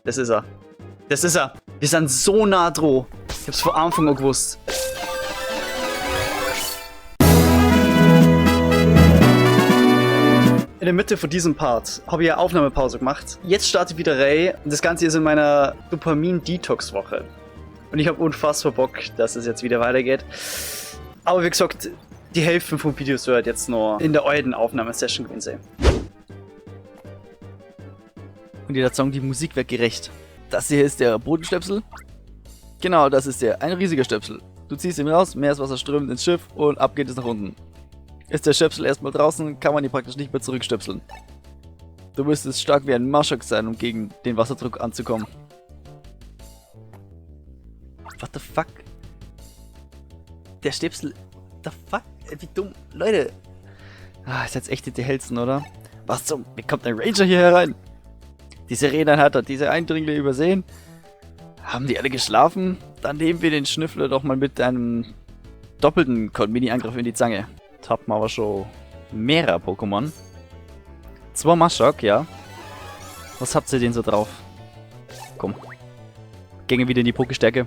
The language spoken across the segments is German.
Das ist er. Das ist er. Wir sind so nah dran. Ich hab's von Anfang an gewusst. In der Mitte von diesem Part habe ich eine Aufnahmepause gemacht. Jetzt startet wieder Ray und das Ganze ist in meiner Dopamin-Detox-Woche. Und ich habe unfassbar Bock, dass es jetzt wieder weitergeht. Aber wie gesagt, die Hälfte vom Video wird jetzt noch in der alten Aufnahmesession gewesen sein. Und jeder Song, die Musik wird gerecht. Das hier ist der Bodenstöpsel. Genau, das ist der. Ein riesiger Stöpsel. Du ziehst ihn raus, Meereswasser strömt ins Schiff und ab geht es nach unten. Ist der Stöpsel erstmal draußen, kann man ihn praktisch nicht mehr zurückstöpseln. Du müsstest stark wie ein Marschok sein, um gegen den Wasserdruck anzukommen. What the fuck? Der Stöpsel... The fuck? Wie dumm. Leute. Ah, ist jetzt echt die hellsten, oder? Was zum... Wie kommt ein Ranger hier herein? Diese Räder hat er, diese Eindringlinge übersehen. Haben die alle geschlafen? Dann nehmen wir den Schnüffler doch mal mit einem doppelten Mini-Angriff in die Zange. Haben wir aber schon mehrere Pokémon. 2 Maschok, ja. Was habt ihr denn so drauf? Komm. Gänge wieder in die Pokestärke.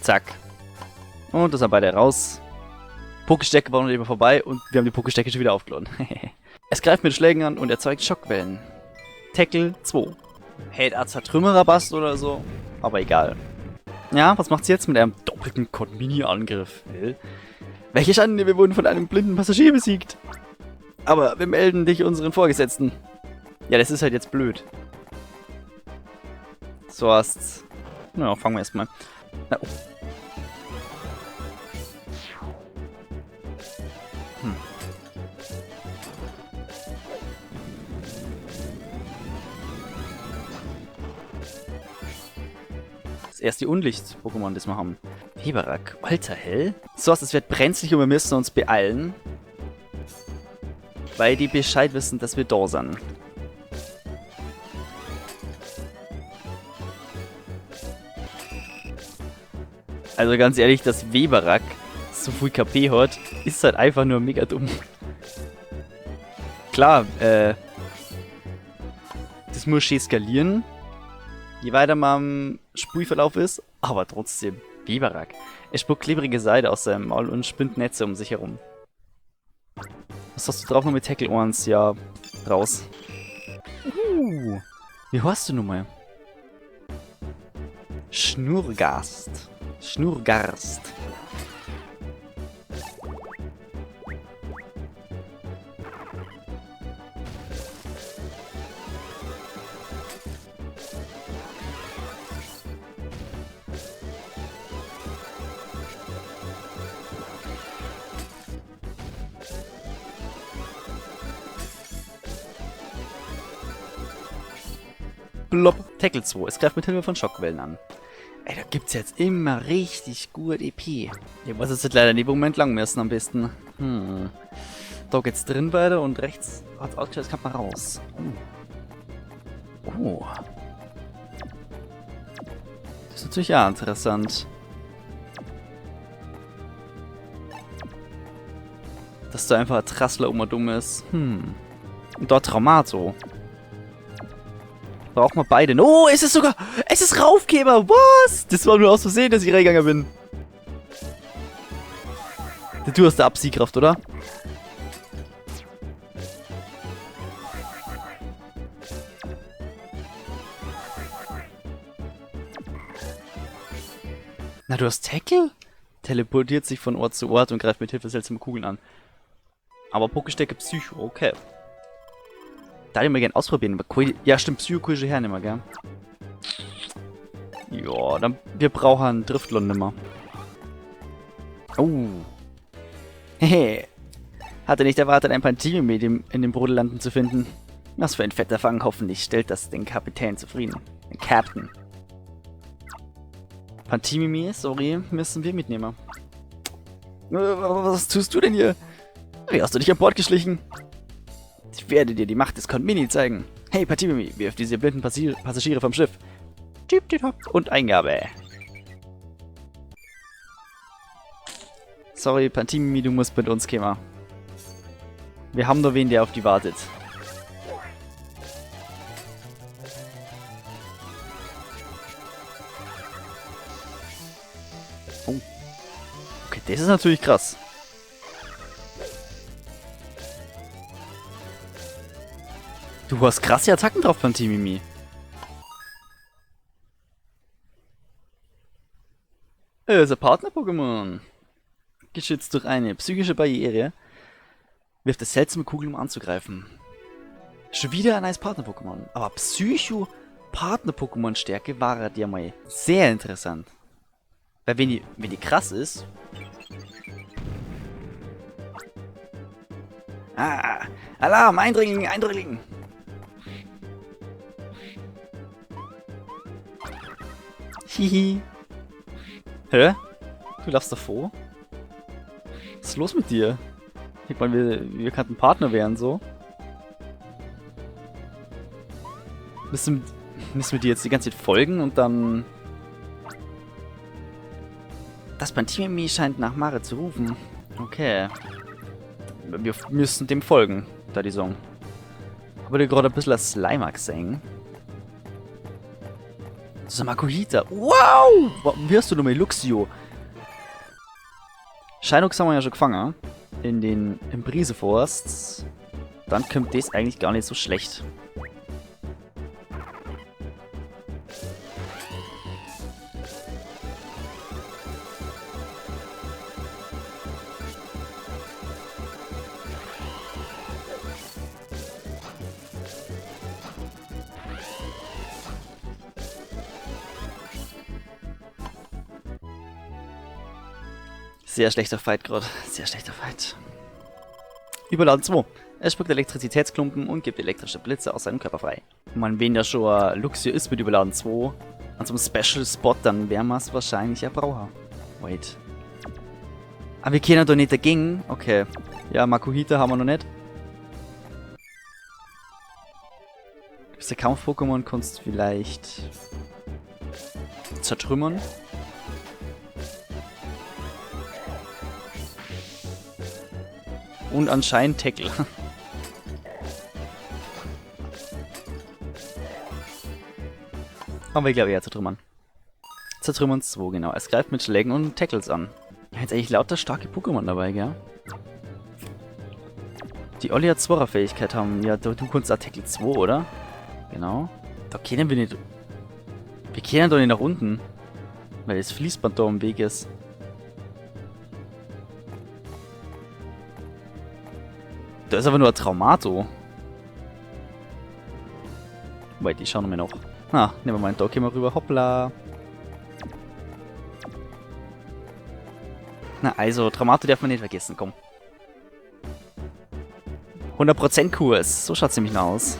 Zack. Und das sind beide raus. Pokestärke war noch eben vorbei und wir haben die Pokestärke schon wieder aufgeladen. Es greift mit Schlägen an und erzeugt Schockwellen. Tackle 2. Hält als Zertrümmerer-Bast oder so, aber egal. Ja, was macht sie jetzt mit einem doppelten Mini-Angriff? Welche Schande, wir wurden von einem blinden Passagier besiegt. Aber wir melden dich unseren Vorgesetzten. Ja, das ist halt jetzt blöd. So hast... Na, fangen wir erstmal. Oh. Erst die Unlicht-Pokémon, das wir haben. Weberak, alter hell. So, es wird brenzlig und wir müssen uns beeilen. Weil die Bescheid wissen, dass wir da sind. Also ganz ehrlich, dass Weberak so viel KP hat, ist halt einfach nur mega dumm. Klar, das muss schön skalieren. Je weiter man am Sprühverlauf ist, aber trotzdem, Weberak. Er spuckt klebrige Seide aus seinem Maul und spinnt Netze um sich herum. Was hast du drauf noch mit Tackle 1? Ja, raus. Wie heißt du nun mal? Schnurgast. Schnurgarst. Blob. Tackle 2. Es greift mit Hilfe von Schockwellen an. Ey, da gibt's jetzt immer richtig gut EP. Ich muss jetzt leider in dem Moment lang messen am besten. Da geht's drin weiter und rechts hat's ausgeschaut, das kann man raus. Oh. Das ist natürlich ja interessant. Dass da einfach ein Trassler immer dumm ist. Und dort Traumato. Brauchen wir beide. Oh, es ist sogar... Es ist Raufgeber. Was? Das war nur aus Versehen, dass ich reingegangen bin. Du hast der Absiegkraft, oder? Na, du hast Tackle? Teleportiert sich von Ort zu Ort und greift mit Hilfe seltsamer Kugeln an. Aber Pokestärke Psycho, okay. Da hätte ich mal gerne ausprobieren. Ja, stimmt, Psycho kann ich hernehmen, gell? Ja, dann wir brauchen einen Driftlon nimmer. Oh. Hehe. Hatte nicht erwartet, ein Pantimi in dem Brodelanden zu finden. Was für ein fetter Fang, hoffentlich stellt das den Kapitän zufrieden. Den Captain. Pantimi, sorry, müssen wir mitnehmen. Was tust du denn hier? Wie hast du dich an Bord geschlichen? Ich werde dir die Macht des Conmini zeigen. Hey, Patimimi, wirf diese blinden Passagiere vom Schiff. Tipp-tipp-topp. Und Eingabe. Sorry, Patimimi, du musst mit uns kommen. Wir haben nur wen, der auf die wartet. Oh. Okay, das ist natürlich krass. Du hast krasse Attacken drauf, Pantimimi. Ist ein Partner-Pokémon. Geschützt durch eine psychische Barriere. Wirft es seltsame Kugeln, um anzugreifen. Schon wieder ein neues Partner-Pokémon. Aber Psycho-Partner-Pokémon-Stärke war ja mal sehr interessant. Weil wenn die krass ist... Ah! Alarm! Eindringling! Eindringling! Hihi. Hä? Du laufst davor? Was ist los mit dir? Ich meine, wir könnten Partner werden, so. Müssen wir dir jetzt die ganze Zeit folgen und dann... Das Pantimimi scheint nach Mare zu rufen. Okay. Wir müssen dem folgen, da die Song. Aber dir gerade ein bisschen als Slimer gesehen. Das ist ein Makuhita. Wow! Wie hast du nochmal Luxio? Shinox haben wir ja schon gefangen. Im Briseforst. Dann kommt das eigentlich gar nicht so schlecht. Sehr schlechter Fight gerade. Sehr schlechter Fight. Überladen 2. Er spuckt Elektrizitätsklumpen und gibt elektrische Blitze aus seinem Körper frei. Wenn man wen da schon Luxio ist mit Überladen 2 an so einem Special Spot, dann wäre man es wahrscheinlich ein Braucher. Wait. Aber wir können doch nicht dagegen. Okay. Ja, Makuhita haben wir noch nicht. Bist du Kampf-Pokémon, kannst vielleicht zertrümmern. Und anscheinend Tackle. Aber ich glaube eher zertrümmern. Zertrümmern 2, genau. Es greift mit Schlägen und Tackles an. Ja, jetzt eigentlich lauter starke Pokémon dabei, gell? Die Olli hat 2er Fähigkeit haben. Ja, du kannst auch Tackle 2, oder? Genau. Da können wir nicht... Wir können doch nicht nach unten. Weil das Fließband da im Weg ist. Da ist aber nur ein Traumato. Wait, die schauen wir noch. Ah, nehmen wir mal da gehen wir rüber. Hoppla. Na, also, Traumato darf man nicht vergessen, komm. 100% Kurs. So schaut es nämlich noch aus.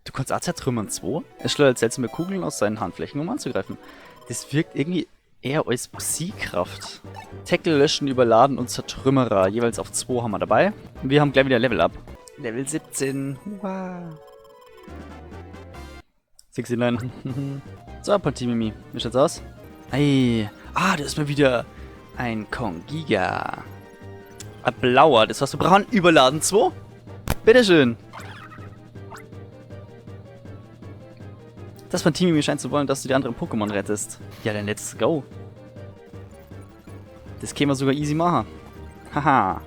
Du kannst auch zertrümmern 2. Er schleudert seltsame Kugeln aus seinen Handflächen, um anzugreifen. Das wirkt irgendwie eher als Psykraft. Tackle, Löschen, Überladen und Zertrümmerer. Jeweils auf 2 haben wir dabei. Und wir haben gleich wieder Level Up. Level 17. Wow. 69. So, Pantimimi. Wie schaut's aus? Ey. Ah, da ist mal wieder ein Kongiga. Ein blauer. Das heißt, wir brauchen Überladen 2. Bitteschön. Das Pantimimi scheint zu wollen, dass du die anderen Pokémon rettest. Ja, dann let's go. Das können wir sogar easy machen. Haha.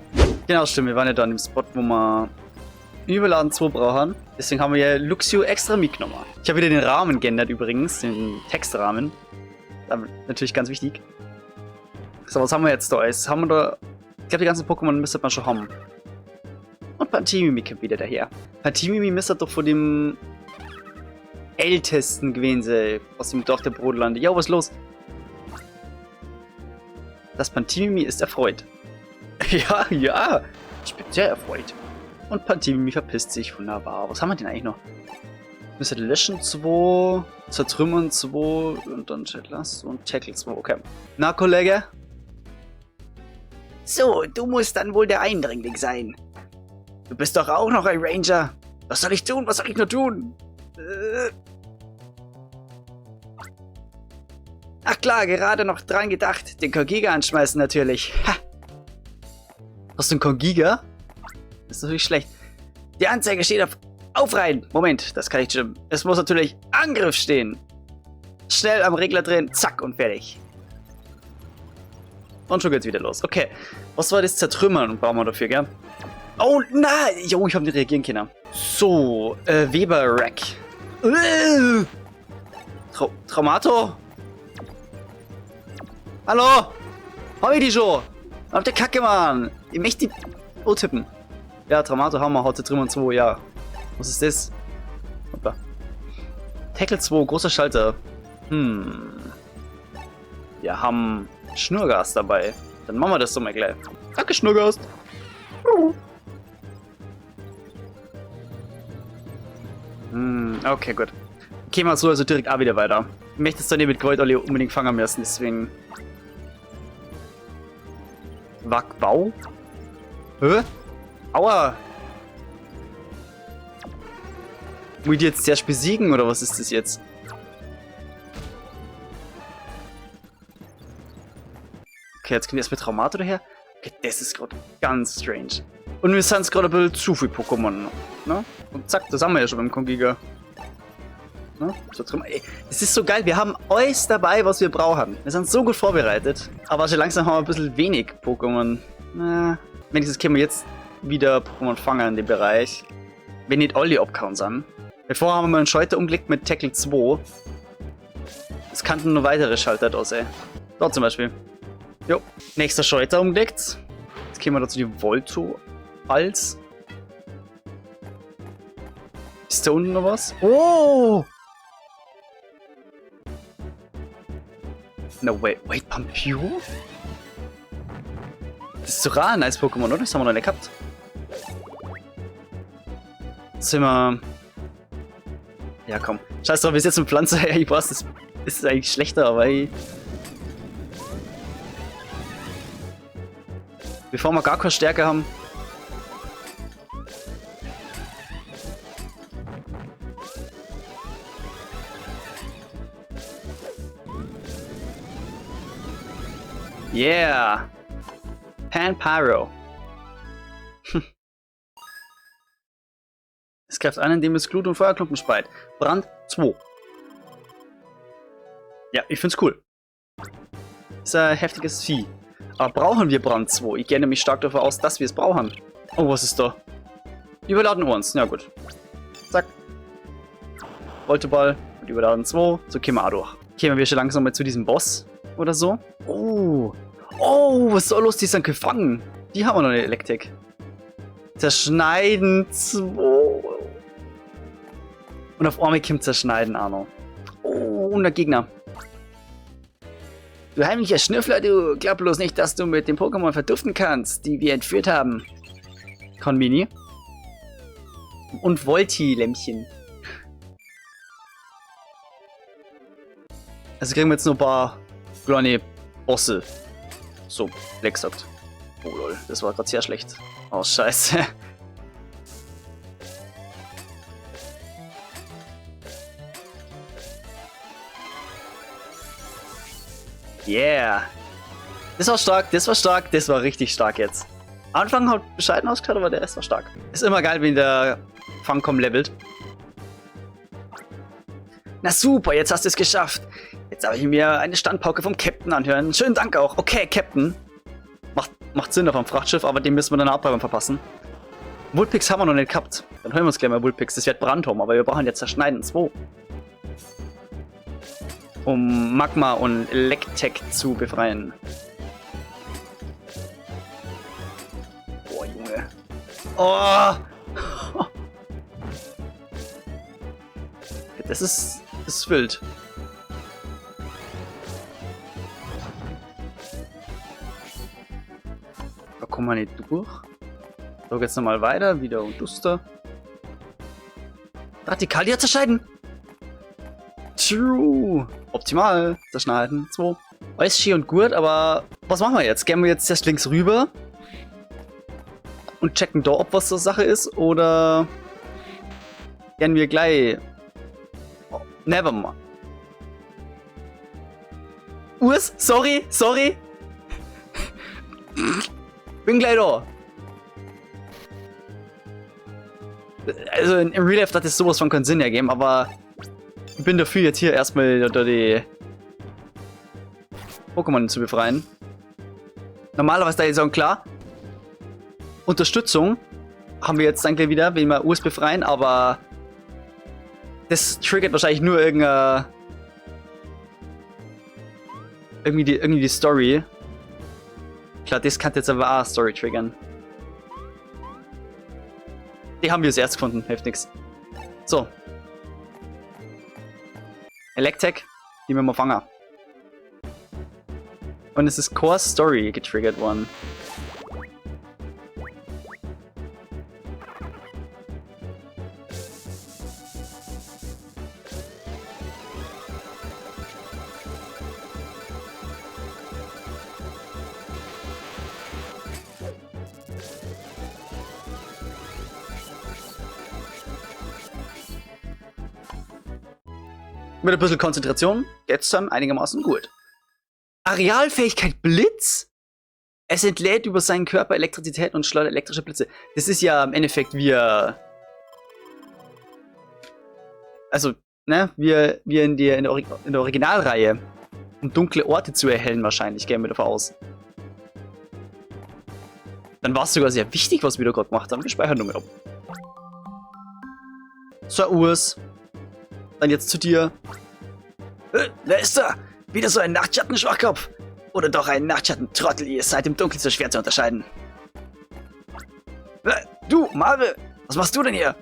Genau, stimmt. Wir waren ja da an dem Spot, wo wir Überladen 2 brauchen. Deswegen haben wir ja Luxio extra mitgenommen. Ich habe wieder den Rahmen geändert übrigens, den Textrahmen. Aber natürlich ganz wichtig. So, was haben wir jetzt da alles? Haben wir da... Ich glaube, die ganzen Pokémon müsste man schon haben. Und Pantimimi kommt wieder daher. Pantimimi müsste doch vor dem... Ältesten gewesen aus dem Dorf der Brotlande. Ja, was ist los? Das Pantimimi ist erfreut. Ja, ja. Ich bin sehr erfreut. Und Pantimimi verpisst sich. Wunderbar. Was haben wir denn eigentlich noch? Müsste löschen 2, zertrümmern 2 und dann Jetlass und Tackle 2. Okay. Na, Kollege? So, du musst dann wohl der Eindringling sein. Du bist doch auch noch ein Ranger. Was soll ich tun? Was soll ich nur tun? Ach klar, gerade noch dran gedacht. Den Kongiga anschmeißen natürlich. Ha. Hast du einen Kongiga? Das ist natürlich schlecht. Die Anzeige steht auf Aufreihen. Moment, das kann ich stimmen. Es muss natürlich Angriff stehen. Schnell am Regler drehen, zack und fertig. Und schon geht's wieder los. Okay, was war das Zertrümmern? Brauchen wir dafür, gell? Oh nein! Jo, ich hab nicht reagieren können. So, Weber-Rack. Traumato? Hallo? Hab ich die schon? Hab der Kacke, Mann. Ich möchte die tippen. Ja, Traumato haben wir, heute Trümmern 2, ja. Was ist das? Hoppla. Tackle 2, großer Schalter. Wir haben Schnurgas dabei. Dann machen wir das doch mal gleich. Danke, Schnurgas. Okay, gut. Okay, mal so, also direkt auch wieder weiter. Ich möchte es dann nicht mit Gold alle unbedingt fangen müssen, deswegen. Wackbau? Hä? Aua! Muss ich die jetzt zuerst besiegen, oder was ist das jetzt? Okay, jetzt kommt erstmal Traumato daher. Okay, das ist gerade ganz strange. Und wir sind gerade ein bisschen zu viel Pokémon. Ne? Und zack, das haben wir ja schon beim Kongiga. Ne? So, ey, das ist so geil, wir haben alles dabei, was wir brauchen. Wir sind so gut vorbereitet. Aber schon langsam haben wir ein bisschen wenig Pokémon. Na, wenigstens können wir jetzt wieder Pokémon fangen in dem Bereich. Wenn nicht alle abgehauen sind. Bevor haben wir mal einen Schalter umgelegt mit Tackle 2. Es könnten nur weitere Schalter da sein. Da zum Beispiel. Jo, nächster Schalter umgelegt. Jetzt gehen wir dazu die Volto als. Ist da unten noch was? Oh! No, wait, Pampiro? Das ist sogar ein nice Pokémon, oder? Das haben wir noch nicht gehabt. Sind wir. Ja, komm. Scheiß drauf, wir setzen eine Pflanze her. Ich weiß, das ist eigentlich schlechter, aber ich. Bevor wir gar keine Stärke haben. Yeah! Panpyro. Es greift an, indem es Glut und Feuerklumpen speit. Brand 2. Ja, ich find's cool. Ist ein heftiges Vieh. Aber brauchen wir Brand 2? Ich gehe nämlich stark davon aus, dass wir es brauchen. Oh, was ist da? Überladen uns. Ja gut. Zack. Volteball und überladen 2. So kämen wir auch durch. Kämen wir schon langsam mal zu diesem Boss oder so. Oh. Oh, was soll los? Die sind gefangen. Die haben wir noch eine Elektrik. Zerschneiden 2. Und auf einmal kommt Zerschneiden auch noch. Oh, und der Gegner. Du heimlicher Schnüffler, du glaub bloß nicht, dass du mit den Pokémon verduften kannst, die wir entführt haben. Konbini. Und Volti-Lämpchen. Also kriegen wir jetzt nur ein paar kleine Bosse. So, Black sagt. Oh lol, das war gerade sehr schlecht. Oh, scheiße. Yeah. Das war stark, das war stark, das war richtig stark jetzt. Anfang hat bescheiden ausgeschaut, aber der Rest war stark. Ist immer geil, wenn der Fangcom levelt. Na super, jetzt hast du es geschafft. Jetzt habe ich mir eine Standpauke vom Captain anhören. Schönen Dank auch. Okay, Captain. Macht Sinn auf einem Frachtschiff, aber den müssen wir dann auch beim Verpassen. Vulpix haben wir noch nicht gehabt. Dann holen wir uns gleich mal Vulpix. Das wird Brandhorn, aber wir brauchen jetzt Zerschneiden 2. Um Magma und Electek zu befreien. Boah, Junge. Oh! Das ist wild. Da kommen wir nicht durch. So, geht's nochmal weiter. Wieder und Duster. Radikal zerscheiden! True! Optimal! Zerschneiden. 2. Alles schön und gut, aber Was machen wir jetzt? Gehen wir jetzt erst links rüber und checken da, ob was zur Sache ist, oder gehen wir gleich... Oh, nevermind. Urs, sorry. Bin gleich da. Also im Real Life hat es sowas von keinen Sinn ergeben, aber ich bin dafür, jetzt hier erstmal die Pokémon zu befreien. Normalerweise da jetzt auch klar. Unterstützung haben wir jetzt dann gleich wieder, wenn wir Urs befreien, aber das triggert wahrscheinlich nur irgendwie die Story. Klar, das kann jetzt aber auch Story triggern. Die haben wir zuerst gefunden, hilft nix. So. Electek, die wir mal fangen. Und es ist Core Story getriggert worden. Mit ein bisschen Konzentration geht's dann einigermaßen gut. Arealfähigkeit Blitz? Es entlädt über seinen Körper Elektrizität und schleudert elektrische Blitze. Das ist ja im Endeffekt wie... Also, ne? Wie in der Originalreihe. Um dunkle Orte zu erhellen wahrscheinlich, gehen wir davon aus. Dann war es sogar sehr wichtig, was wir da gerade gemacht haben. Wir speichern nur mit ab. So, Urs. Dann jetzt zu dir. Wer ist da? Wieder so ein Nachtschatten-Schwachkopf? Oder doch ein Nachtschatten-Trottel, ihr seid im Dunkeln so schwer zu unterscheiden. Du, Marve, was machst du denn hier?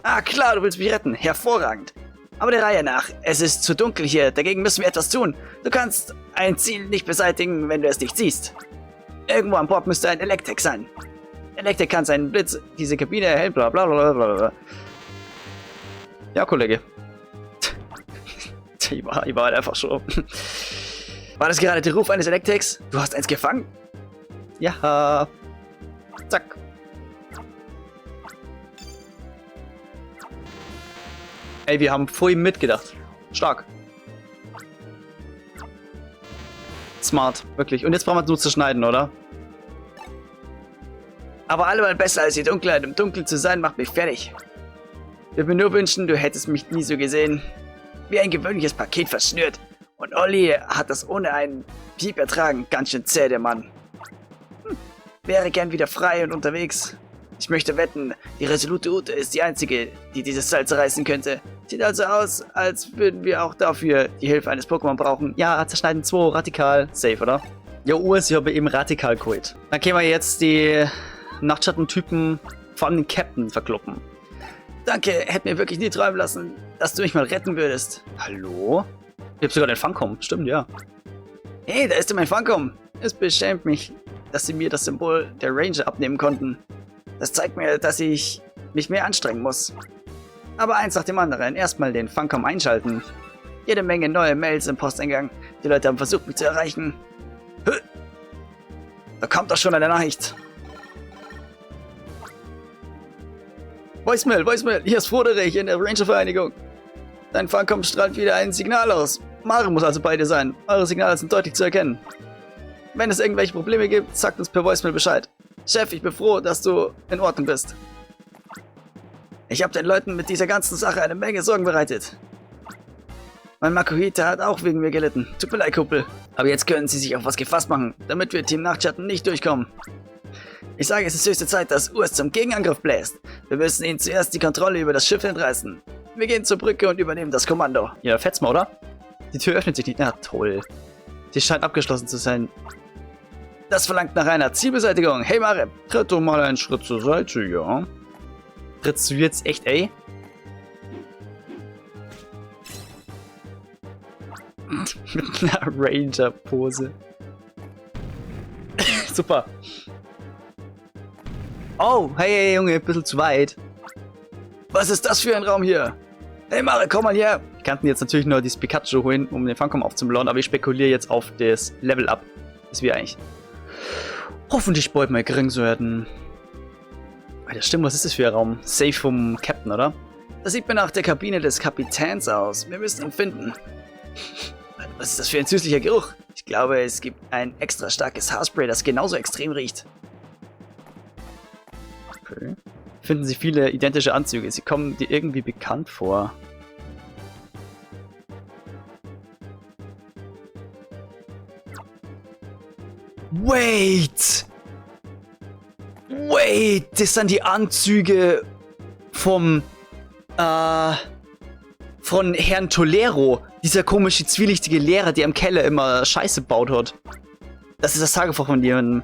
Ah klar, du willst mich retten. Hervorragend. Aber der Reihe nach, es ist zu dunkel hier, dagegen müssen wir etwas tun. Du kannst ein Ziel nicht beseitigen, wenn du es nicht siehst. Irgendwo an Bord müsste ein Electek sein. Electek kann seinen Blitz, diese Kabine erhellen, bla bla bla bla bla. Ja, Kollege. Ich war halt einfach schon. War das gerade der Ruf eines Electeks? Du hast eins gefangen? Ja. Zack. Ey, wir haben voll mitgedacht. Stark. Smart, wirklich. Und jetzt brauchen wir es nur zu schneiden, oder? Aber allemal besser als die Dunkelheit. Im Dunkeln zu sein, macht mich fertig. Ich würde mir nur wünschen, du hättest mich nie so gesehen. Wie ein gewöhnliches Paket verschnürt. Und Olli hat das ohne einen Piep ertragen. Ganz schön zäh, der Mann. Wäre gern wieder frei und unterwegs. Ich möchte wetten, die resolute Ute ist die einzige, die dieses Seil zerreißen könnte. Sieht also aus, als würden wir auch dafür die Hilfe eines Pokémon brauchen. Ja, zerschneiden 2, radikal. Safe, oder? Ja, Urs, ich habe eben radikal geholt. Dann können wir jetzt die Nachtschatten-Typen von den Captain verkloppen. Danke, hätte mir wirklich nie träumen lassen, dass du mich mal retten würdest. Hallo? Ich hab sogar den Funkom, stimmt, ja. Hey, da ist ja mein Funkom. Es beschämt mich, dass sie mir das Symbol der Ranger abnehmen konnten. Das zeigt mir, dass ich mich mehr anstrengen muss. Aber eins nach dem anderen. Erstmal den Funkom einschalten. Jede Menge neue Mails im Posteingang. Die Leute haben versucht, mich zu erreichen. Da kommt doch schon eine Nachricht. Voicemail, hier ist Froderich in der Ranger-Vereinigung. Dein Funkom strahlt wieder ein Signal aus. Mare muss also bei dir sein. Eure Signale sind deutlich zu erkennen. Wenn es irgendwelche Probleme gibt, sagt uns per Voicemail Bescheid. Chef, ich bin froh, dass du in Ordnung bist. Ich habe den Leuten mit dieser ganzen Sache eine Menge Sorgen bereitet. Mein Makuhita hat auch wegen mir gelitten. Tut mir leid, Kumpel. Aber jetzt können sie sich auf was gefasst machen, damit wir Team Nachtschatten nicht durchkommen. Ich sage, es ist höchste Zeit, dass Urs zum Gegenangriff bläst. Wir müssen ihnen zuerst die Kontrolle über das Schiff entreißen. Wir gehen zur Brücke und übernehmen das Kommando. Ja, fetz mal, oder? Die Tür öffnet sich nicht. Na toll. Sie scheint abgeschlossen zu sein. Das verlangt nach einer Zielbeseitigung. Hey Mare, tritt doch mal einen Schritt zur Seite, ja. Trittst du jetzt echt, ey? Mit einer Ranger-Pose. Super. Oh, hey Junge, ein bisschen zu weit. Was ist das für ein Raum hier? Hey Mare, komm mal her. Wir kannten jetzt natürlich nur dieses Pikachu holen, um den Funkom aufzuladen, aber ich spekuliere jetzt auf das Level-Up. Dass wir eigentlich hoffentlich bald mal gering werden. Alter, stimmt, was ist das für ein Raum? Safe vom Captain, oder? Das sieht mir nach der Kabine des Kapitäns aus. Wir müssen ihn finden. Was ist das für ein süßlicher Geruch? Ich glaube, es gibt ein extra starkes Haarspray, das genauso extrem riecht. Okay. Finden Sie viele identische Anzüge. Sie kommen dir irgendwie bekannt vor. Wait! Wait! Das sind die Anzüge von Herrn Tolero. Dieser komische, zwielichtige Lehrer, der im Keller immer Scheiße baut hat. Das ist das Tagebuch von jemandem.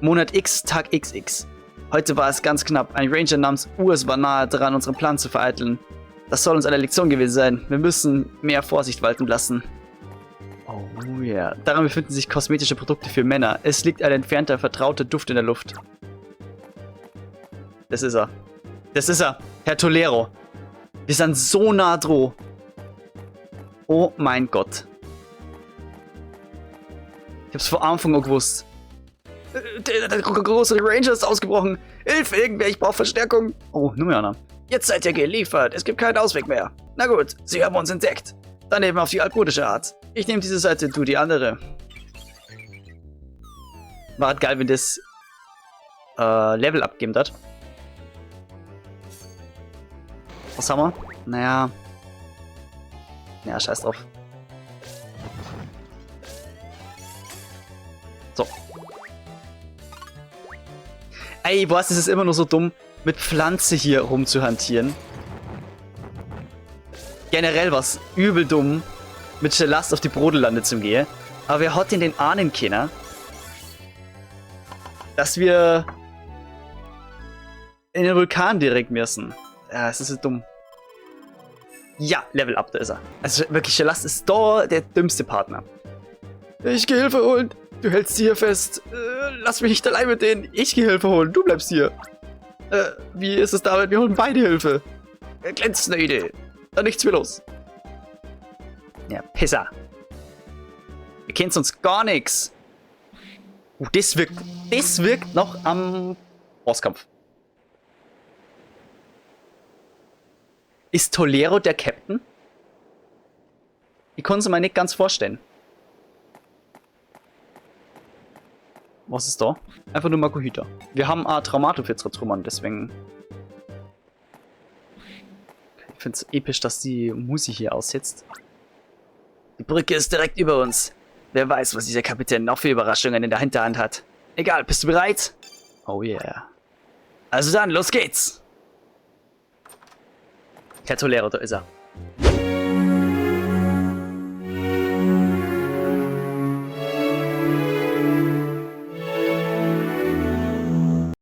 Monat X, Tag XX. Heute war es ganz knapp. Ein Ranger namens Urs war nahe dran, unseren Plan zu vereiteln. Das soll uns eine Lektion gewesen sein. Wir müssen mehr Vorsicht walten lassen. Oh ja. Yeah. Daran befinden sich kosmetische Produkte für Männer. Es liegt ein entfernter, vertrauter Duft in der Luft. Das ist er. Das ist er. Herr Tolero. Wir sind so nah dran. Oh mein Gott. Ich hab's vor Anfang an gewusst. Der große Ranger ist ausgebrochen. Hilfe, irgendwer, ich brauche Verstärkung. Oh, nur mehr einer. Jetzt seid ihr geliefert. Es gibt keinen Ausweg mehr. Na gut, sie haben uns entdeckt. Dann eben auf die altmodische Art. Ich nehme diese Seite, du die andere. War halt geil, wenn das Level abgeben hat. Was haben wir? Naja. Ja, scheiß drauf. So. Ey, boah, es ist immer nur so dumm, mit Pflanze hier rumzuhantieren. Generell was übel dumm, mit der Last auf die Brodellande zu gehen. Aber wer hat denn den ahnen können, dass wir in den Vulkan direkt müssen? Ja, es ist so dumm. Ja, Level Up, da ist er. Also wirklich, Shelast ist da der dümmste Partner. Ich geh Hilfe holen. Du hältst sie hier fest. Lass mich nicht allein mit denen. Ich geh Hilfe holen. Du bleibst hier. Wie ist es damit? Wir holen beide Hilfe. Glänzende Idee. Dann nichts mehr los. Ja, Pisser. Wir kennen sonst gar nichts. Das wirkt noch am Bosskampf. Ist Tolero der Captain? Ich konnte es mir nicht ganz vorstellen. Was ist da? Einfach nur Makuhita. Wir haben Traumato für Traumann, deswegen... Ich finde es episch, dass die Musik hier aussetzt. Die Brücke ist direkt über uns. Wer weiß, was dieser Kapitän noch für Überraschungen in der Hinterhand hat. Egal, bist du bereit? Oh yeah. Also dann, los geht's! Herr Tolero, da ist er.